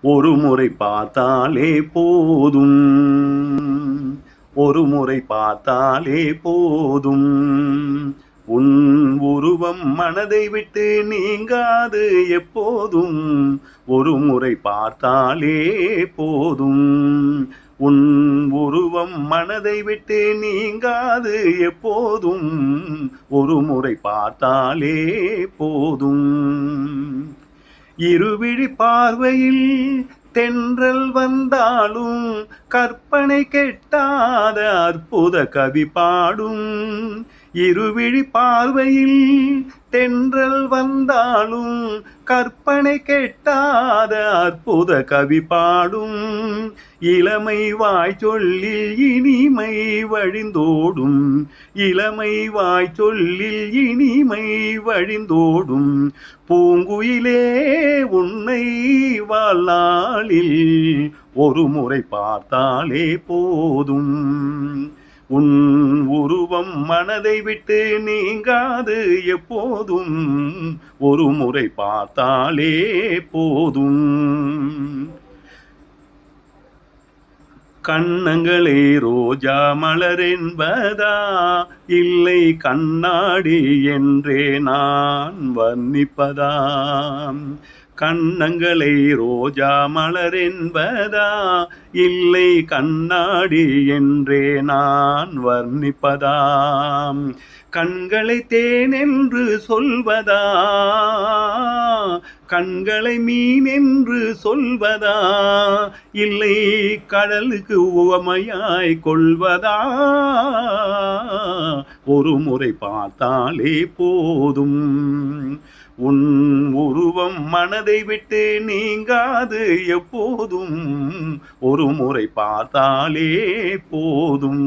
ஒரு முறை பார்த்தாலே போதும். ஒரு முறை பார்த்தாலே போதும். உன் உருவம் மனதை விட்டு நீங்காது எப்போதும். ஒரு முறை பார்த்தாலே போதும். உன் உருவம் மனதை விட்டு நீங்காது எப்போதும். ஒரு முறை பார்த்தாலே போதும். இருவிழி பார்வையில் தென்றல் வந்தாலும் கற்பனை கெட்டாத அற்புத கவி பாடும். இருவிழி பார்வையில் தென்றல் வந்தாலும் கற்பனை கெட்டாத அற்புத கவி பாடும். இளமை வாய் சொல்லில் இனிமை வழிந்தோடும். இளமை வாய் சொல்லில் இனிமை வழிந்தோடும். பூங்குயிலே உன்னை வாழ்நாளில் ஒரு முறை பார்த்தாலே போதும். உன் உருவம் மனதை விட்டு நீங்காது எப்போதும். ஒரு முறை பார்த்தாலே போதும். கண்ணங்களே ரோஜா மலர் என்பதா, இல்லை கண்ணாடி என்றே நான் வர்ணிப்பதா? கண்ணங்களை ரோஜா மலர் என்பதா, இல்லை கண்ணாடி என்றே நான் வர்ணிப்பதாம்? கண்களை தேன் என்று சொல்வதா, கண்களை மீன் என்று சொல்வதா, இல்லை கடலுக்கு உவமையாய் கொள்வதா? ஒரு முறை பார்த்தாலே போதும். உன் உருவம் மனதை விட்டு நீங்காது எப்போதும். ஒரு முறை பார்த்தாலே போதும்.